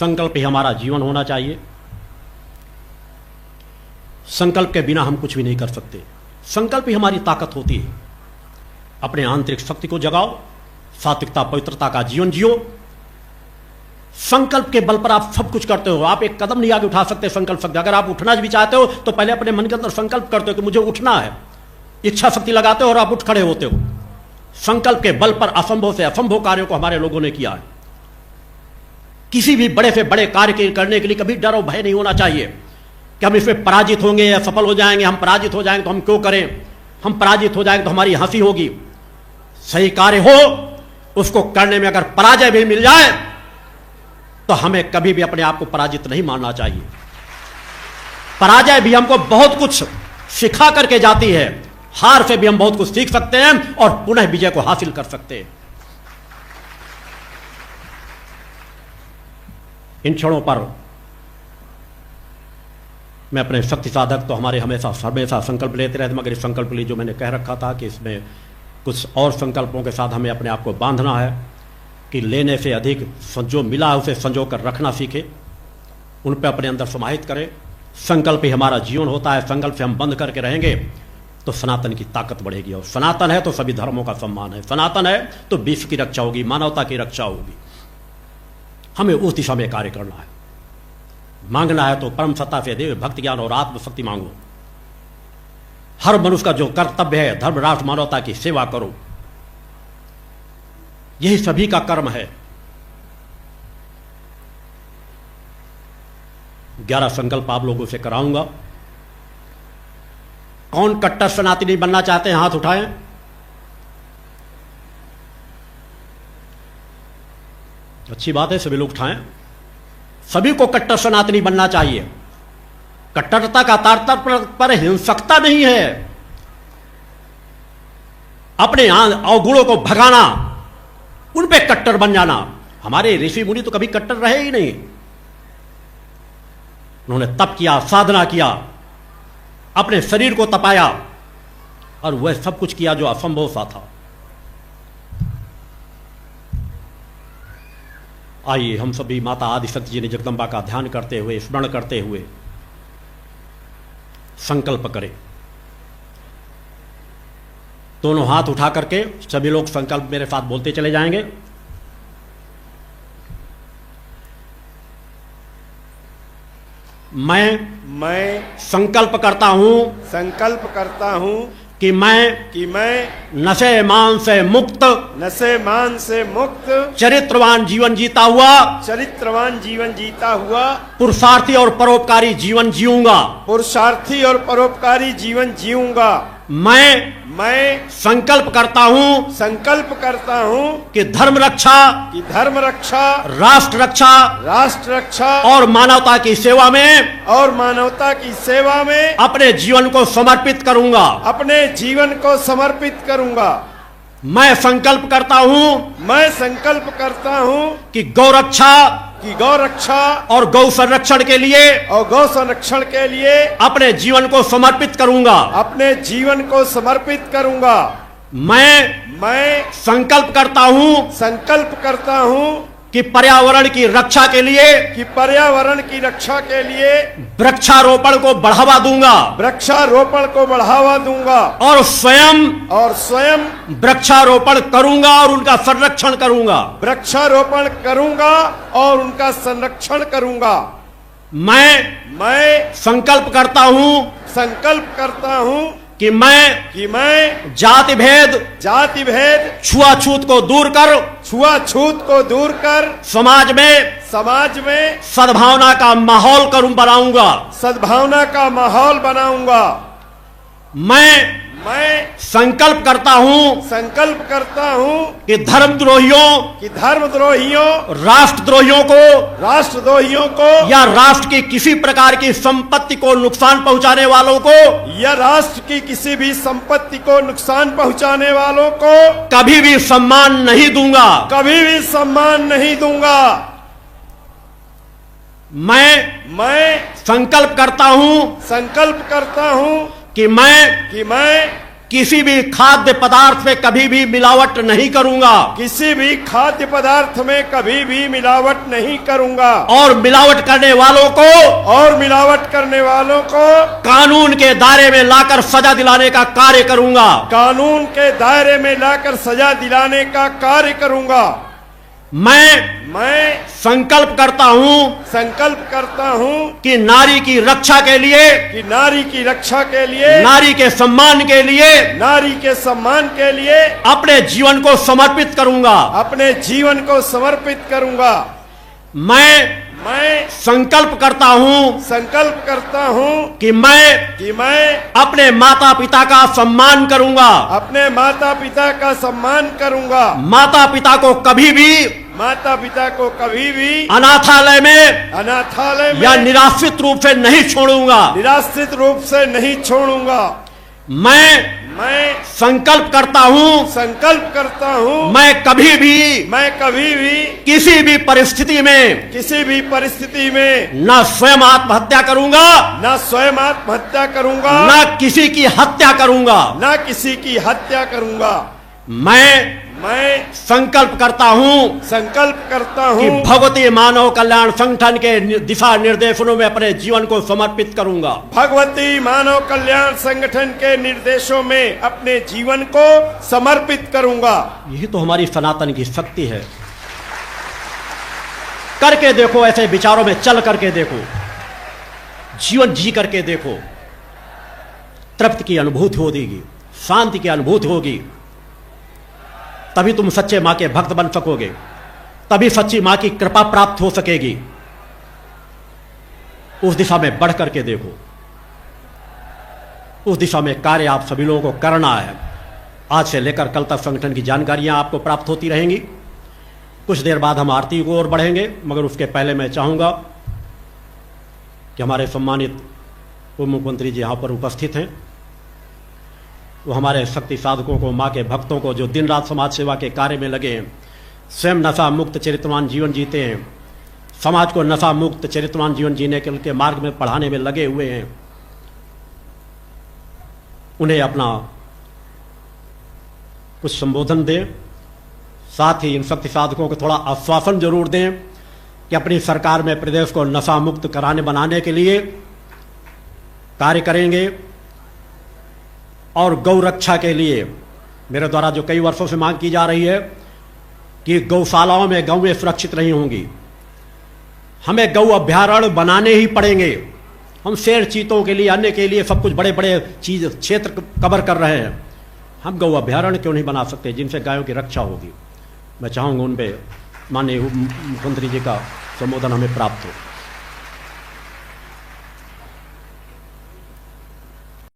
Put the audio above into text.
संकल्प ही हमारा जीवन होना चाहिए। संकल्प के बिना हम कुछ भी नहीं कर सकते। संकल्प ही हमारी ताकत होती है। अपने आंतरिक शक्ति को जगाओ, सात्विकता पवित्रता का जीवन जियो। संकल्प के बल पर आप सब कुछ करते हो। आप एक कदम नहीं आगे उठा सकते संकल्प शक्ति। अगर आप उठना भी चाहते हो तो पहले अपने मन के अंदर संकल्प करते हो कि मुझे उठना है, इच्छा शक्ति लगाते हो और आप उठ खड़े होते हो। संकल्प के बल पर असंभव से असंभव कार्यों को हमारे लोगों ने किया है। किसी भी बड़े से बड़े कार्य करने के लिए कभी डर और भय नहीं होना चाहिए कि हम इसमें पराजित होंगे या सफल हो जाएंगे। हम पराजित हो जाएंगे तो हम क्यों करें, हम पराजित हो जाएंगे तो हमारी हंसी होगी। सही कार्य हो, उसको करने में अगर पराजय भी मिल जाए तो हमें कभी भी अपने आप को पराजित नहीं मानना चाहिए। पराजय भी हमको बहुत कुछ सिखा करके जाती है। हार से भी हम बहुत कुछ सीख सकते हैं और पुनः विजय को हासिल कर सकते हैं। इन क्षणों पर मैं अपने शक्ति साधक तो हमारे हमेशा संकल्प लेते रहते, मगर इस संकल्प लिए जो मैंने कह रखा था कि इसमें कुछ और संकल्पों के साथ हमें अपने आप को बांधना है कि लेने से अधिक जो मिला है उसे संजो कर रखना सीखे, उन पर अपने अंदर समाहित करें। संकल्प ही हमारा जीवन होता है। संकल्प से हम बंध करके रहेंगे तो सनातन की ताकत बढ़ेगी। और सनातन है तो सभी धर्मों का सम्मान है। सनातन है तो विश्व की रक्षा होगी, मानवता की रक्षा होगी। हमें उस दिशा में कार्य करना है। मांगना है तो परम सत्ता से देव भक्ति ज्ञान और आत्मशक्ति मांगो। हर मनुष्य का जो कर्तव्य है, धर्म राष्ट्र मानवता की सेवा करो। यही सभी का कर्म है। 11 संकल्प आप लोगों से कराऊंगा। कौन कट्टर सनातनी बनना चाहते हैं, हाथ उठाएं। अच्छी बात है, सभी लोग उठाएं। सभी को कट्टर सनातनी बनना चाहिए। कट्टरता का तात्पर्य पर हिंसकता नहीं है। अपने अवगुणों को भगाना, उन पे कट्टर बन जाना। हमारे ऋषि मुनि तो कभी कट्टर रहे ही नहीं। उन्होंने तप किया, साधना किया, अपने शरीर को तपाया और वह सब कुछ किया जो असंभव सा था। आइए हम सभी माता आदिशक्ति जी ने जगदम्बा का ध्यान करते हुए, स्मरण करते हुए संकल्प करें। दोनों हाथ उठा करके सभी लोग संकल्प मेरे साथ बोलते चले जाएंगे। मैं संकल्प करता हूं कि मैं नशे मान से मुक्त चरित्रवान जीवन जीता हुआ पुरुषार्थी और परोपकारी जीवन जीऊंगा। मैं संकल्प करता हूं कि धर्म रक्षा राष्ट्र रक्षा और मानवता की सेवा में अपने जीवन को समर्पित करूंगा। मैं संकल्प करता हूं कि गौ रक्षा और गौ संरक्षण के लिए अपने जीवन को समर्पित करूंगा। मैं संकल्प करता हूं कि पर्यावरण की रक्षा के लिए वृक्षारोपण को बढ़ावा दूंगा और स्वयं वृक्षारोपण करूंगा और उनका संरक्षण करूंगा। मैं संकल्प करता हूं कि मैं जाति भेद छुआछूत को दूर कर समाज में सद्भावना का माहौल बनाऊंगा। मैं संकल्प करता हूं कि धर्मद्रोहियों राष्ट्रद्रोहियों को या राष्ट्र की किसी प्रकार की संपत्ति को नुकसान पहुंचाने वालों को कभी भी सम्मान नहीं दूंगा। मैं संकल्प करता हूं कि मैं किसी भी खाद्य पदार्थ में कभी भी मिलावट नहीं करूंगा, किसी भी खाद्य पदार्थ में कभी भी मिलावट नहीं करूंगा, और मिलावट करने वालों को कानून के दायरे में लाकर सजा दिलाने का कार्य करूंगा, कानून के दायरे में लाकर सजा दिलाने का कार्य करूंगा। मैं संकल्प करता हूं कि नारी की रक्षा के लिए, नारी के सम्मान के लिए अपने जीवन को समर्पित करूंगा। मैं संकल्प करता हूं कि मैं अपने माता पिता का सम्मान करूंगा, माता पिता को कभी भी अनाथालय में या निराश्रित रूप से नहीं छोड़ूंगा। मैं संकल्प करता हूं मैं कभी भी किसी भी परिस्थिति में न स्वयं आत्महत्या करूंगा, न किसी की हत्या करूंगा। मैं संकल्प करता हूं कि भगवती मानव कल्याण संगठन के दिशा निर्देशों में अपने जीवन को समर्पित करूंगा। भगवती मानव कल्याण संगठन के निर्देशों में अपने जीवन को समर्पित करूंगा। यही तो हमारी सनातन की शक्ति है। करके देखो, ऐसे विचारों में चल करके देखो, जीवन जी करके देखो, तृप्ति की अनुभूति होगी, शांति की अनुभूति होगी। तभी तुम सच्चे मां के भक्त बन सकोगे, तभी सच्ची मां की कृपा प्राप्त हो सकेगी। उस दिशा में बढ़ करके देखो, उस दिशा में कार्य आप सभी लोगों को करना है। आज से लेकर कल तक संगठन की जानकारियां आपको प्राप्त होती रहेंगी। कुछ देर बाद हम आरती की ओर बढ़ेंगे, मगर उसके पहले मैं चाहूंगा कि हमारे सम्मानित उप मुख्यमंत्री जी यहां पर उपस्थित हैं। वो हमारे शक्ति साधकों को, माँ के भक्तों को, जो दिन रात समाज सेवा के कार्य में लगे हैं, स्वयं नशा मुक्त चरित्रवान जीवन जीते हैं, समाज को नशा मुक्त चरित्रवान जीवन जीने के मार्ग में पढ़ाने में लगे हुए हैं, उन्हें अपना कुछ संबोधन दें। साथ ही इन शक्ति साधकों को थोड़ा आश्वासन जरूर दें कि अपनी सरकार में प्रदेश को नशा मुक्त बनाने के लिए कार्य करेंगे। और गौ रक्षा के लिए मेरे द्वारा जो कई वर्षों से मांग की जा रही है कि गौशालाओं में गौएं सुरक्षित नहीं होंगी, हमें गौ अभ्यारण्य बनाने ही पड़ेंगे। हम शेर चीतों के लिए, अन्य के लिए सब कुछ बड़े बड़े क्षेत्र कवर कर रहे हैं, हम गौ अभ्यारण्य क्यों नहीं बना सकते जिनसे गायों की रक्षा होगी। मैं चाहूँगा उन पर माननीय मुख्यमंत्री जी का संबोधन हमें प्राप्त हो।